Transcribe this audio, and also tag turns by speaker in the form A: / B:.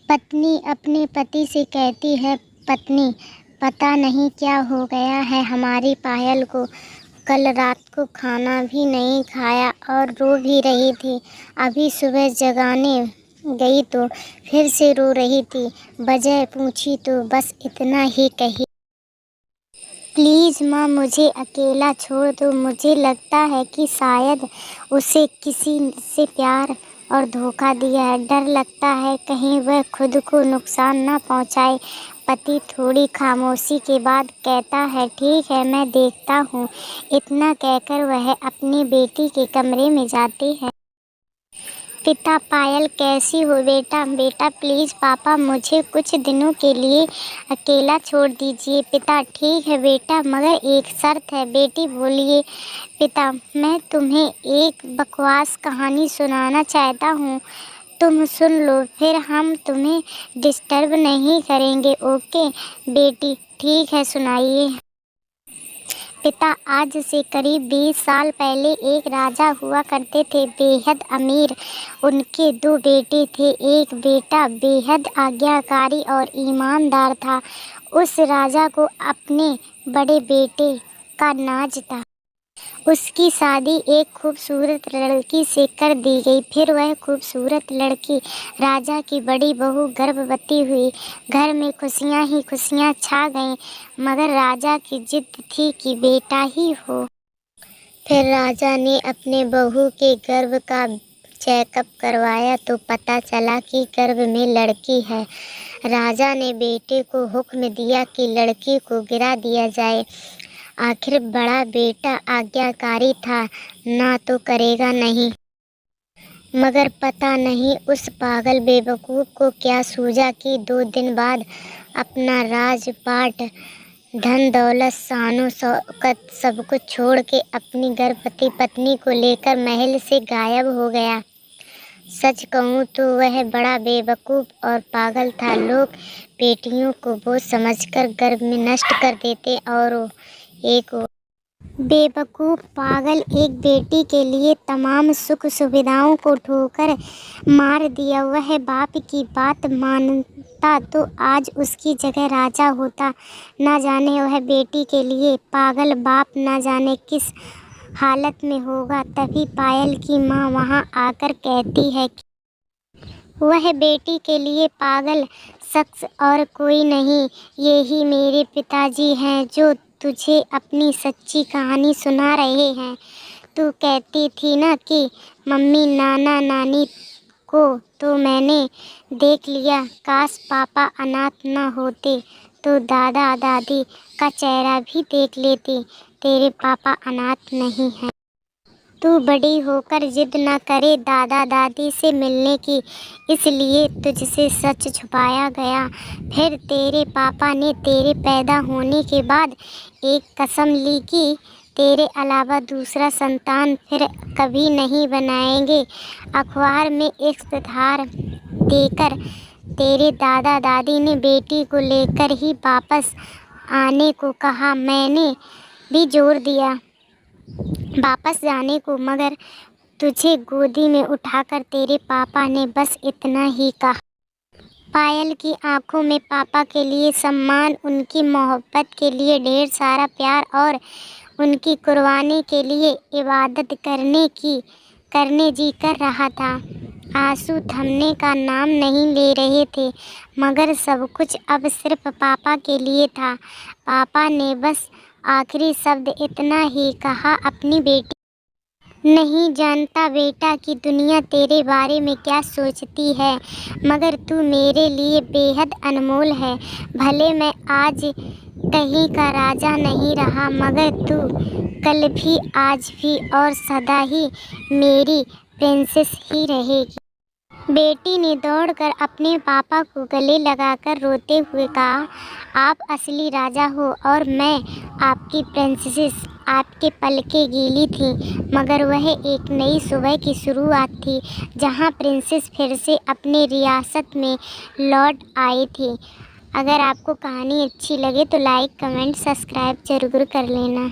A: पत्नी अपने पति से कहती है, पत्नी, पता नहीं क्या हो गया है हमारी पायल को। कल रात को खाना भी नहीं खाया और रो भी रही थी। अभी सुबह जगाने गई तो फिर से रो रही थी। वजह पूछी तो बस इतना ही कही, प्लीज़ माँ मुझे अकेला छोड़ दो। मुझे लगता है कि शायद उसे किसी से प्यार और धोखा दिया है। डर लगता है कहीं वह खुद को नुकसान न पहुँचाए। पति थोड़ी खामोशी के बाद कहता है, ठीक है मैं देखता हूँ। इतना कहकर वह अपनी बेटी के कमरे में जाती है। पिता, पायल कैसी हो बेटा? बेटा प्लीज़ पापा मुझे कुछ दिनों के लिए अकेला छोड़ दीजिए। पिता, ठीक है बेटा मगर एक शर्त है। बेटी बोलिए। पिता, मैं तुम्हें एक बकवास कहानी सुनाना चाहता हूँ, तुम सुन लो फिर हम तुम्हें डिस्टर्ब नहीं करेंगे, ओके? बेटी, ठीक है सुनाइए। पिता, आज से करीब 20 साल पहले एक राजा हुआ करते थे, बेहद अमीर। उनके 2 बेटे थे। एक बेटा बेहद आज्ञाकारी और ईमानदार था। उस राजा को अपने बड़े बेटे का नाज था। उसकी शादी एक खूबसूरत लड़की से कर दी गई। फिर वह खूबसूरत लड़की राजा की बड़ी बहू गर्भवती हुई। घर में खुशियां ही खुशियां छा गईं, मगर राजा की जिद थी कि बेटा ही हो। फिर राजा ने अपने बहू के गर्भ का चेकअप करवाया तो पता चला कि गर्भ में लड़की है। राजा ने बेटे को हुक्म दिया कि लड़की को गिरा दिया जाए। आखिर बड़ा बेटा आज्ञाकारी था, ना तो करेगा नहीं। मगर पता नहीं उस पागल बेवकूफ़ को क्या सूझा कि 2 दिन बाद अपना राजपाट, धन दौलत, शानो शौकत सब कुछ छोड़ के अपनी गर्भवती पत्नी को लेकर महल से गायब हो गया। सच कहूँ तो वह बड़ा बेवकूफ़ और पागल था। लोग बेटियों को बोझ समझकर गर्भ में नष्ट कर देते और एक बेवकूफ़ पागल एक बेटी के लिए तमाम सुख सुविधाओं को ठोकर मार दिया। वह बाप की बात मानता तो आज उसकी जगह राजा होता। ना जाने वह बेटी के लिए पागल बाप ना जाने किस हालत में होगा। तभी पायल की माँ वहाँ आकर कहती है कि वह बेटी के लिए पागल शख्स और कोई नहीं, यही मेरे पिताजी हैं जो तुझे अपनी सच्ची कहानी सुना रहे हैं। तू कहती थी ना कि मम्मी नाना नानी को तो मैंने देख लिया। काश पापा अनाथ न होते तो दादा दादी का चेहरा भी देख लेती। तेरे पापा अनाथ नहीं हैं। तू बड़ी होकर जिद न करे दादा दादी से मिलने की, इसलिए तुझसे सच छुपाया गया। फिर तेरे पापा ने तेरे पैदा होने के बाद एक कसम ली कि तेरे अलावा दूसरा संतान फिर कभी नहीं बनाएंगे। अखबार में इश्तेहार देकर तेरे दादा दादी ने बेटी को लेकर ही वापस आने को कहा। मैंने भी जोर दिया वापस जाने को, मगर तुझे गोदी में उठाकर तेरे पापा ने बस इतना ही कहा। पायल की आंखों में पापा के लिए सम्मान, उनकी मोहब्बत के लिए ढेर सारा प्यार और उनकी कुर्बानी के लिए इबादत करने जी कर रहा था। आंसू थमने का नाम नहीं ले रहे थे, मगर सब कुछ अब सिर्फ पापा के लिए था। पापा ने बस आखिरी शब्द इतना ही कहा, अपनी बेटी नहीं जानता बेटा कि दुनिया तेरे बारे में क्या सोचती है, मगर तू मेरे लिए बेहद अनमोल है। भले मैं आज कहीं का राजा नहीं रहा, मगर तू कल भी, आज भी और सदा ही मेरी प्रिंसेस ही रहेगी। बेटी ने दौड़कर अपने पापा को गले लगाकर रोते हुए कहा, आप असली राजा हो और मैं आपकी प्रिंसेस। आपके पलकें गीली थीं, मगर वह एक नई सुबह की शुरुआत थी, जहां प्रिंसेस फिर से अपने रियासत में लौट आई थी। अगर आपको कहानी अच्छी लगे तो लाइक, कमेंट, सब्सक्राइब जरूर कर लेना।